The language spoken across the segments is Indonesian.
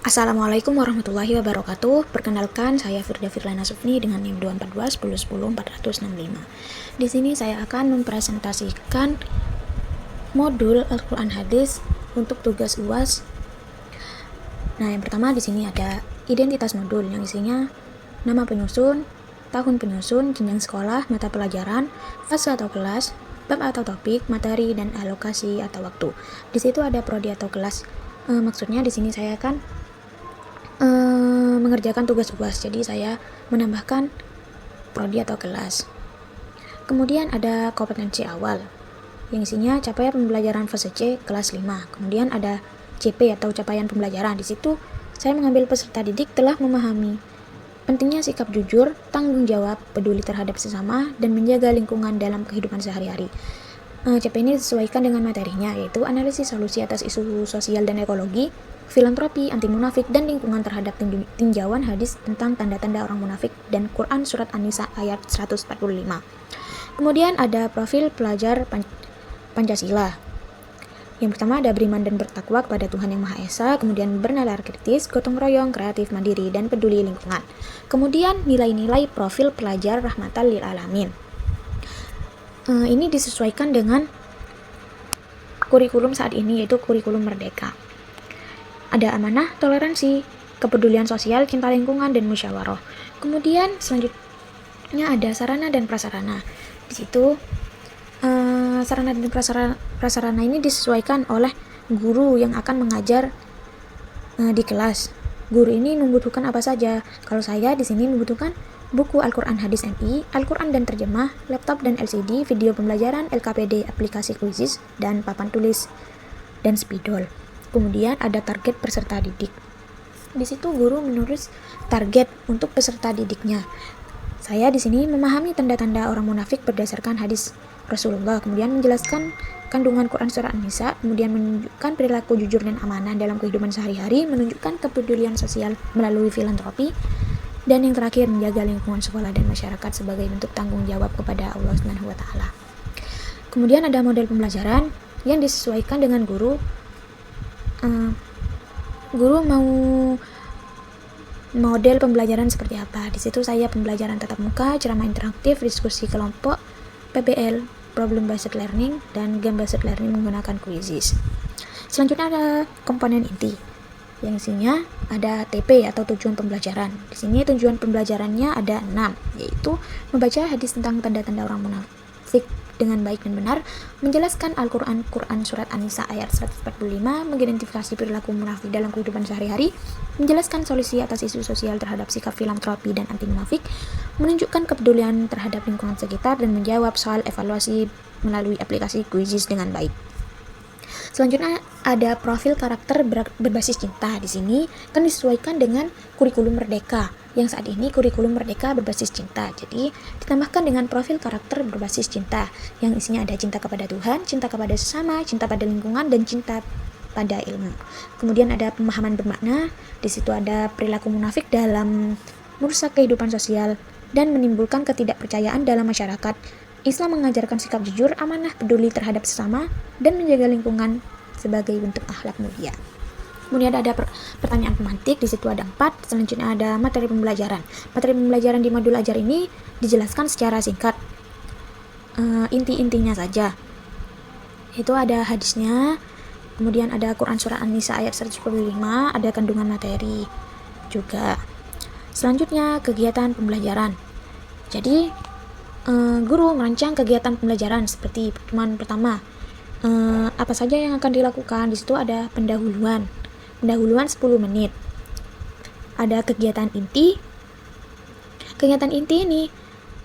Assalamualaikum warahmatullahi wabarakatuh. Perkenalkan, saya Firda Firlana Sufni dengan NIM 24210104065. Di sini saya akan mempresentasikan modul Al-Quran Hadis untuk tugas UAS. Nah, yang pertama di sini ada identitas modul yang isinya nama penyusun, tahun penyusun, jenjang sekolah, mata pelajaran, fase atau kelas, bab atau topik, materi, dan alokasi atau waktu. Di situ ada prodi atau kelas. Maksudnya di sini saya akan mengerjakan tugas UAS, jadi saya menambahkan prodi atau kelas. Kemudian ada kompetensi awal yang isinya capaian pembelajaran fase C kelas 5. Kemudian ada CP atau capaian pembelajaran. Di situ saya mengambil peserta didik telah memahami pentingnya sikap jujur, tanggung jawab, peduli terhadap sesama, dan menjaga lingkungan dalam kehidupan sehari-hari. CP ini disesuaikan dengan materinya, yaitu analisis solusi atas isu sosial dan ekologi, filantropi, anti munafik, dan lingkungan terhadap tinjauan hadis tentang tanda-tanda orang munafik, dan Quran Surat An-Nisa ayat 145. Kemudian ada profil pelajar Pancasila. Yang pertama ada beriman dan bertakwa kepada Tuhan Yang Maha Esa, kemudian bernalar kritis, gotong royong, kreatif, mandiri, dan peduli lingkungan. Kemudian nilai-nilai profil pelajar rahmatan lil alamin. Ini disesuaikan dengan kurikulum saat ini, yaitu kurikulum Merdeka. Ada amanah, toleransi, kepedulian sosial, cinta lingkungan, dan musyawarah. Kemudian selanjutnya ada sarana dan prasarana. Di situ sarana dan prasarana ini disesuaikan oleh guru yang akan mengajar di kelas. Guru ini membutuhkan apa saja? Kalau saya di sini membutuhkan buku Al-Quran Hadis MI, Al-Quran dan terjemah, laptop dan LCD, video pembelajaran, LKPD, aplikasi Quizizz, dan papan tulis dan spidol. Kemudian ada target peserta didik. Di situ guru menulis target untuk peserta didiknya. Saya di sini memahami tanda-tanda orang munafik berdasarkan hadis Rasulullah, kemudian menjelaskan kandungan Quran Surat An-Nisa, kemudian menunjukkan perilaku jujur dan amanah dalam kehidupan sehari-hari, menunjukkan kepedulian sosial melalui filantropi, dan yang terakhir menjaga lingkungan sekolah dan masyarakat sebagai bentuk tanggung jawab kepada Allah Subhanahu wa taala. Kemudian ada model pembelajaran yang disesuaikan dengan guru. Guru mau model pembelajaran seperti apa? Di situ saya pembelajaran tatap muka, ceramah interaktif, diskusi kelompok, PBL, problem based learning, dan game based learning menggunakan Quizizz. Selanjutnya ada komponen inti yang isinya ada TP atau tujuan pembelajaran. Di sini tujuan pembelajarannya ada 6, yaitu membaca hadis tentang tanda-tanda orang munafik dengan baik dan benar, menjelaskan Al-Quran Surat An-Nisa ayat 145, mengidentifikasi perilaku munafik dalam kehidupan sehari-hari, menjelaskan solusi atas isu sosial terhadap sikap filantropi dan anti munafik, menunjukkan kepedulian terhadap lingkungan sekitar, dan menjawab soal evaluasi melalui aplikasi Quizizz dengan baik. Selanjutnya ada profil karakter berbasis cinta. Di sini kan disesuaikan dengan kurikulum Merdeka. Yang saat ini kurikulum Merdeka berbasis cinta. Jadi ditambahkan dengan profil karakter berbasis cinta yang isinya ada cinta kepada Tuhan, cinta kepada sesama, cinta pada lingkungan, dan cinta pada ilmu. Kemudian ada pemahaman bermakna. Di situ ada perilaku munafik dalam merusak kehidupan sosial dan menimbulkan ketidakpercayaan dalam masyarakat. Islam mengajarkan sikap jujur, amanah, peduli terhadap sesama, dan menjaga lingkungan sebagai bentuk akhlak mulia. Kemudian ada pertanyaan pemantik, di situ ada 4. Selanjutnya ada materi pembelajaran. Materi pembelajaran di modul ajar ini dijelaskan secara singkat, inti-intinya saja. Itu ada hadisnya, kemudian ada Quran Surah An-Nisa ayat 145, ada kandungan materi juga. Selanjutnya kegiatan pembelajaran. Jadi guru merancang kegiatan pembelajaran seperti pertemuan pertama. Apa saja yang akan dilakukan? Di situ ada pendahuluan 10 menit. Ada kegiatan inti. Kegiatan inti ini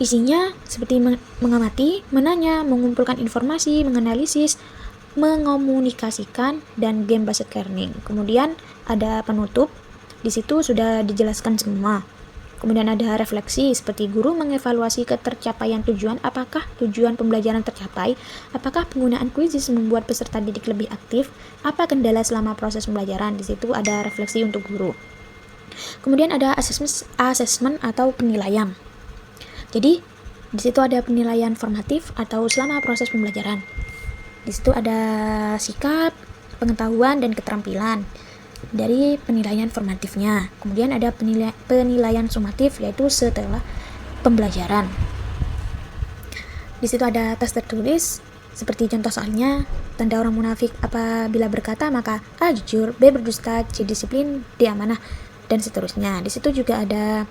isinya seperti mengamati, menanya, mengumpulkan informasi, menganalisis, mengomunikasikan, dan game based learning. Kemudian ada penutup. Di situ sudah dijelaskan semua. Kemudian ada refleksi, seperti guru mengevaluasi ketercapaian tujuan, apakah tujuan pembelajaran tercapai, apakah penggunaan Quizizz membuat peserta didik lebih aktif, apa kendala selama proses pembelajaran. Di situ ada refleksi untuk guru. Kemudian ada assessment atau penilaian. Jadi di situ ada penilaian formatif atau selama proses pembelajaran. Di situ ada sikap, pengetahuan, dan keterampilan. dari penilaian formatifnya. Kemudian ada penilaian sumatif, yaitu setelah pembelajaran. Di situ ada tes tertulis seperti contoh soalnya, tanda orang munafik apabila berkata maka A jujur, B berdusta, C disiplin, D amanah, dan seterusnya. Di situ juga ada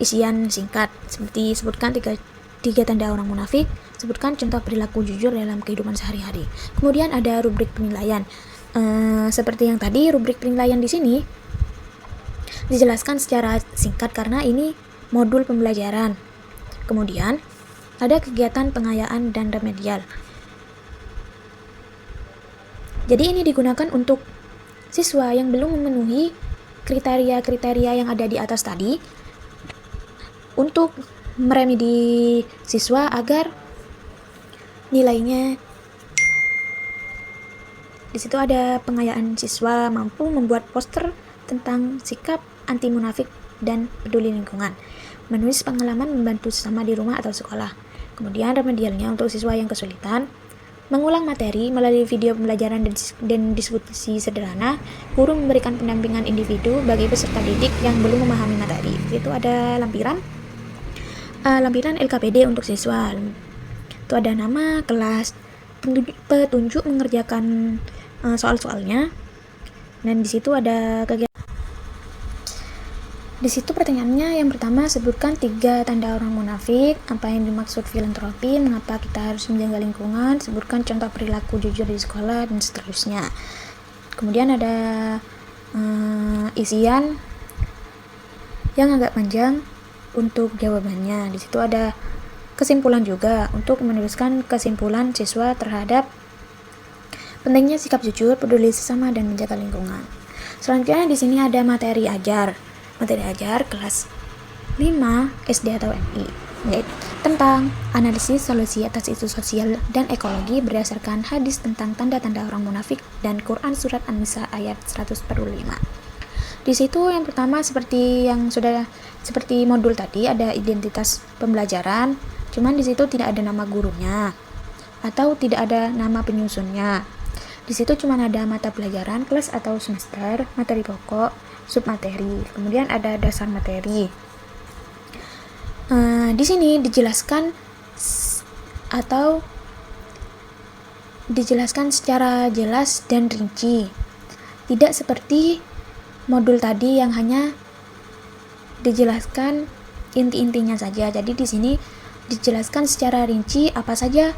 isian singkat seperti sebutkan tiga tanda orang munafik, sebutkan contoh perilaku jujur dalam kehidupan sehari-hari. Kemudian ada rubrik penilaian. Seperti yang tadi, rubrik penilaian di sini dijelaskan secara singkat karena ini modul pembelajaran. Kemudian ada kegiatan pengayaan dan remedial. Jadi ini digunakan untuk siswa yang belum memenuhi kriteria-kriteria yang ada di atas tadi untuk meremedi siswa agar nilainya. Di situ ada pengayaan siswa mampu membuat poster tentang sikap anti munafik dan peduli lingkungan, menulis pengalaman membantu sesama di rumah atau sekolah. Kemudian remedialnya untuk siswa yang kesulitan, mengulang materi melalui video pembelajaran dan diskusi sederhana. Guru memberikan pendampingan individu bagi peserta didik yang belum memahami materi. Itu ada lampiran LKPD untuk siswa. Itu ada nama, kelas, petunjuk mengerjakan soal-soalnya, dan di situ ada kegiatan. Di situ pertanyaannya yang pertama, sebutkan 3 tanda orang munafik, apa yang dimaksud filantropi, mengapa kita harus menjaga lingkungan, sebutkan contoh perilaku jujur di sekolah, dan seterusnya. Kemudian ada isian yang agak panjang untuk jawabannya. Di situ ada kesimpulan juga untuk menuliskan kesimpulan siswa terhadap pentingnya sikap jujur, peduli sesama, dan menjaga lingkungan. Selanjutnya di sini ada materi ajar kelas 5 SD atau MI, yaitu tentang analisis solusi atas isu sosial dan ekologi berdasarkan hadis tentang tanda-tanda orang munafik dan Quran surat An-Nisa ayat 145. Di situ yang pertama seperti modul tadi ada identitas pembelajaran, cuman di situ tidak ada nama gurunya atau tidak ada nama penyusunnya. Di situ cuma ada mata pelajaran, kelas atau semester, materi pokok, submateri, kemudian ada dasar materi. Di sini dijelaskan secara jelas dan rinci, tidak seperti modul tadi yang hanya dijelaskan inti-intinya saja. Jadi di sini dijelaskan secara rinci apa saja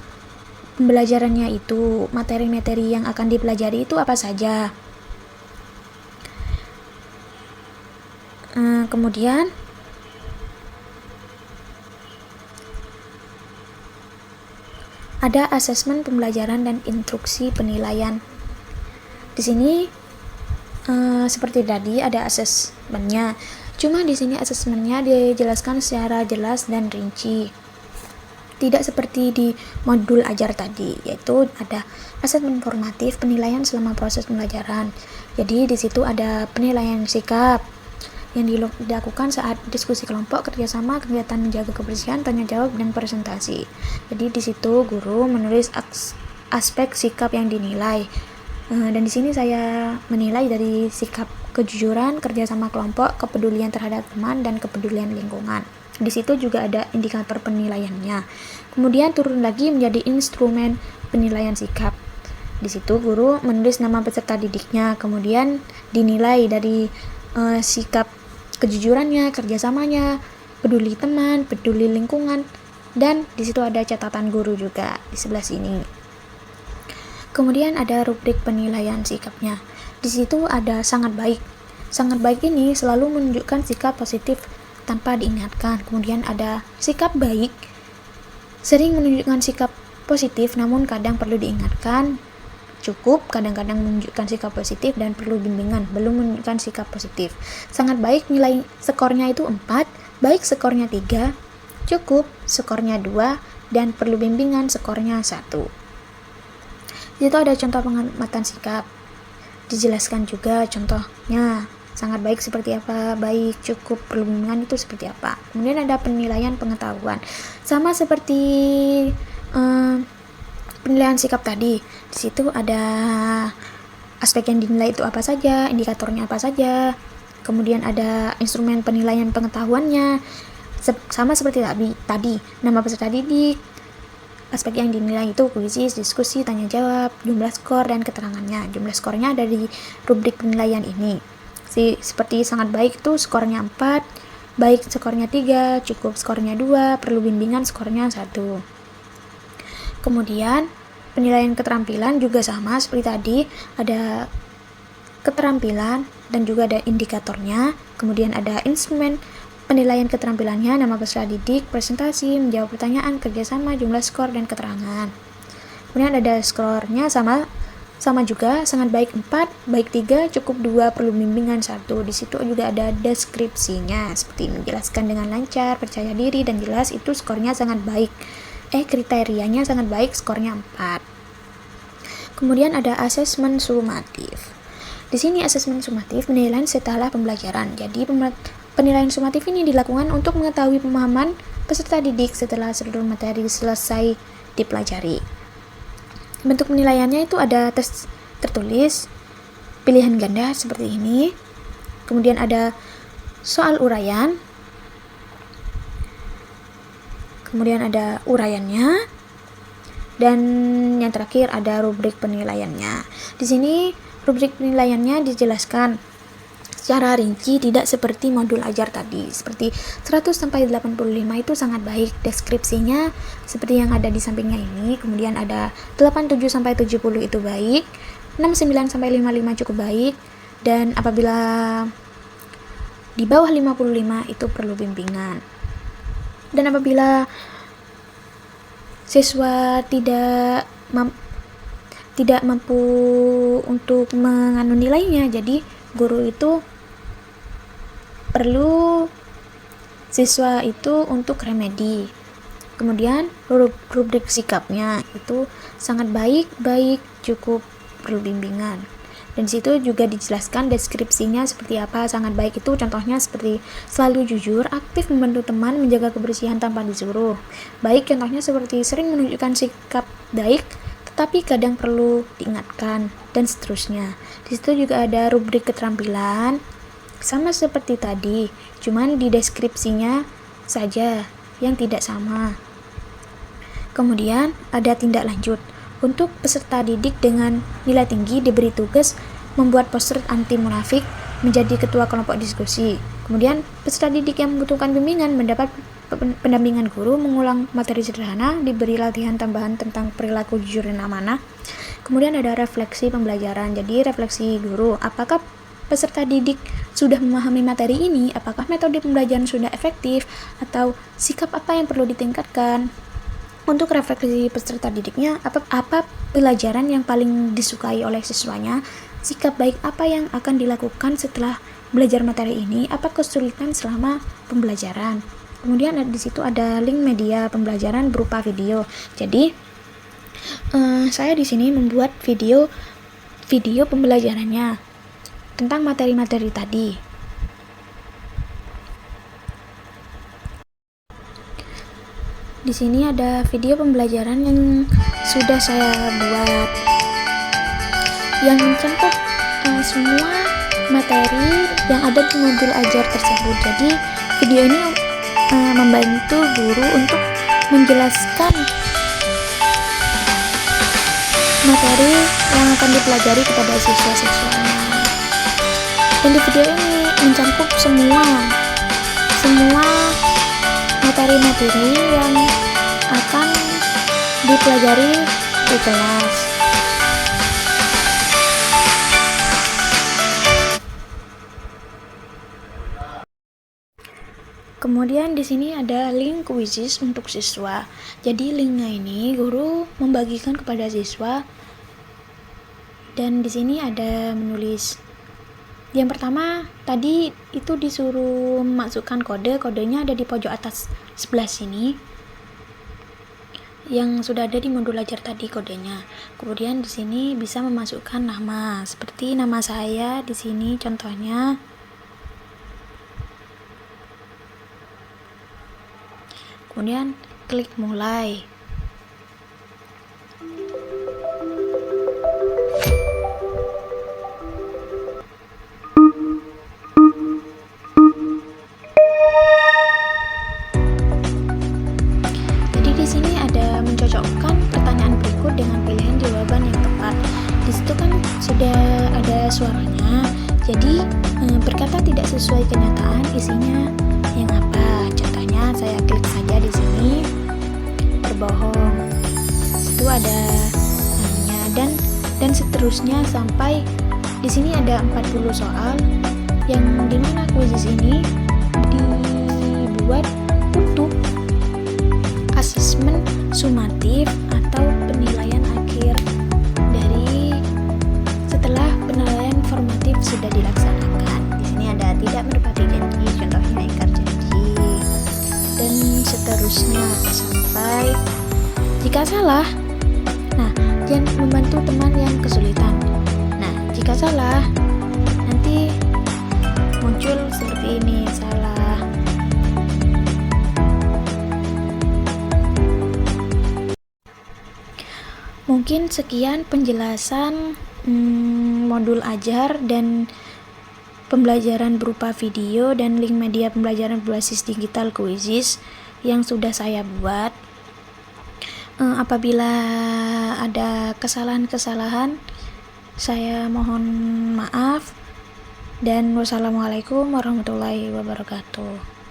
pembelajarannya itu, materi-materi yang akan dipelajari itu apa saja. Kemudian ada asesmen pembelajaran dan instruksi penilaian. Di sini seperti tadi ada asesmennya. Cuma di sini asesmennya dijelaskan secara jelas dan rinci. Tidak seperti di modul ajar tadi, yaitu ada asesmen formatif, penilaian selama proses pembelajaran. Jadi di situ ada penilaian sikap yang dilakukan saat diskusi kelompok, kerjasama, kegiatan menjaga kebersihan, tanya jawab, dan presentasi. Jadi di situ guru menulis aspek sikap yang dinilai. Dan di sini saya menilai dari sikap kejujuran, kerjasama kelompok, kepedulian terhadap teman, dan kepedulian lingkungan. Di situ juga ada indikator penilaiannya. Kemudian turun lagi menjadi instrumen penilaian sikap. Di situ guru menulis nama peserta didiknya, kemudian dinilai dari sikap kejujurannya, kerjasamanya, peduli teman, peduli lingkungan, dan di situ ada catatan guru juga di sebelah sini. Kemudian ada rubrik penilaian sikapnya. Di situ ada sangat baik. Sangat baik ini selalu menunjukkan sikap positif tanpa diingatkan. Kemudian ada sikap baik, sering menunjukkan sikap positif namun kadang perlu diingatkan. Cukup kadang-kadang menunjukkan sikap positif dan perlu bimbingan, belum menunjukkan sikap positif. Sangat baik nilai skornya itu 4, baik skornya 3, cukup skornya 2, dan perlu bimbingan skornya 1. Di situ ada contoh pengamatan sikap. Dijelaskan juga contohnya. Sangat baik seperti apa, baik, cukup, perlu bimbingan itu seperti apa. Kemudian ada penilaian pengetahuan. Sama seperti penilaian sikap tadi. Di situ ada aspek yang dinilai itu apa saja, indikatornya apa saja, kemudian ada instrumen penilaian pengetahuannya, sama seperti tadi, nama peserta didik, aspek yang dinilai itu kuisis, diskusi, tanya jawab, jumlah skor, dan keterangannya. Jumlah skornya ada di rubrik penilaian ini. Seperti sangat baik itu skornya 4, baik skornya 3, cukup skornya 2, perlu bimbingan skornya 1. Kemudian penilaian keterampilan juga sama seperti tadi, ada keterampilan dan juga ada indikatornya. Kemudian ada instrumen penilaian keterampilannya, nama peserta didik, presentasi, menjawab pertanyaan, kerjasama, jumlah skor, dan keterangan. Kemudian ada skornya sama juga, sangat baik 4, baik 3, cukup 2, perlu bimbingan 1. Di situ juga ada deskripsinya, seperti menjelaskan dengan lancar, percaya diri, dan jelas, itu skornya sangat baik. Kriterianya sangat baik, skornya 4. Kemudian ada asesmen sumatif. Di sini asesmen sumatif penilaian setelah pembelajaran. Jadi penilaian sumatif ini dilakukan untuk mengetahui pemahaman peserta didik setelah seluruh materi selesai dipelajari. Bentuk penilaiannya itu ada tes tertulis, pilihan ganda seperti ini, kemudian ada soal uraian, kemudian ada uraiannya, dan yang terakhir ada rubrik penilaiannya. Di sini rubrik penilaiannya dijelaskan secara rinci, tidak seperti modul ajar tadi. Seperti 100 sampai 85 itu sangat baik. Deskripsinya seperti yang ada di sampingnya ini. Kemudian ada 87 sampai 70 itu baik. 69 sampai 55 cukup baik. Dan apabila di bawah 55 itu perlu bimbingan. Dan apabila siswa tidak mampu untuk menganu nilainya, jadi guru itu perlu siswa itu untuk remedi. Kemudian rubrik sikapnya itu sangat baik, cukup, perlu bimbingan. Dan disitu juga dijelaskan deskripsinya seperti apa. Sangat baik itu contohnya seperti selalu jujur, aktif membantu teman, menjaga kebersihan tanpa disuruh. Baik contohnya seperti sering menunjukkan sikap baik, tetapi kadang perlu diingatkan, dan seterusnya. Disitu juga ada rubrik keterampilan, sama seperti tadi, cuman di deskripsinya saja yang tidak sama. Kemudian ada tindak lanjut. Untuk peserta didik dengan nilai tinggi diberi tugas membuat poster anti munafik, menjadi ketua kelompok diskusi. Kemudian peserta didik yang membutuhkan bimbingan mendapat pendampingan guru, mengulang materi sederhana, diberi latihan tambahan tentang perilaku jujur dan amanah. Kemudian ada refleksi pembelajaran. Jadi refleksi guru, apakah peserta didik sudah memahami materi ini, apakah metode pembelajaran sudah efektif, atau sikap apa yang perlu ditingkatkan. Untuk refleksi peserta didiknya, apa pelajaran yang paling disukai oleh siswanya, sikap baik apa yang akan dilakukan setelah belajar materi ini, apa kesulitan selama pembelajaran. Kemudian di situ ada link media pembelajaran berupa video. Jadi saya di sini membuat video pembelajarannya tentang materi-materi tadi. Di sini ada video pembelajaran yang sudah saya buat, yang mencakup semua materi yang ada di modul ajar tersebut. Jadi video ini membantu guru untuk menjelaskan materi yang akan dipelajari kepada siswa-siswanya. Dan di video ini mencakup semua materi-materi yang akan dipelajari di kelas. Kemudian di sini ada link quizzes untuk siswa. Jadi linknya ini guru membagikan kepada siswa, dan di sini ada menulis. Yang pertama tadi itu disuruh memasukkan kodenya ada di pojok atas sebelah sini, yang sudah ada di modul ajar tadi kodenya. Kemudian di sini bisa memasukkan nama, seperti nama saya di sini contohnya. Kemudian klik mulai. sesuai kenyataan isinya yang apa. Contohnya saya klik saja di sini berbohong, itu ada namanya, dan seterusnya sampai di sini ada 40 soal yang dimana kuisis ini dibuat untuk asesmen sumatif atau penilaian akhir dari setelah penilaian formatif sudah dilaksanakan. Di sini ada tidak menepati janji, contohnya ingkar janji, dan seterusnya sampai jika salah. Nah, jangan membantu teman yang kesulitan. Nah, jika salah nanti muncul seperti ini, salah. Mungkin sekian penjelasan modul ajar dan pembelajaran berupa video dan link media pembelajaran berbasis digital Quizizz yang sudah saya buat. Apabila ada kesalahan-kesalahan, saya mohon maaf, dan wassalamualaikum warahmatullahi wabarakatuh.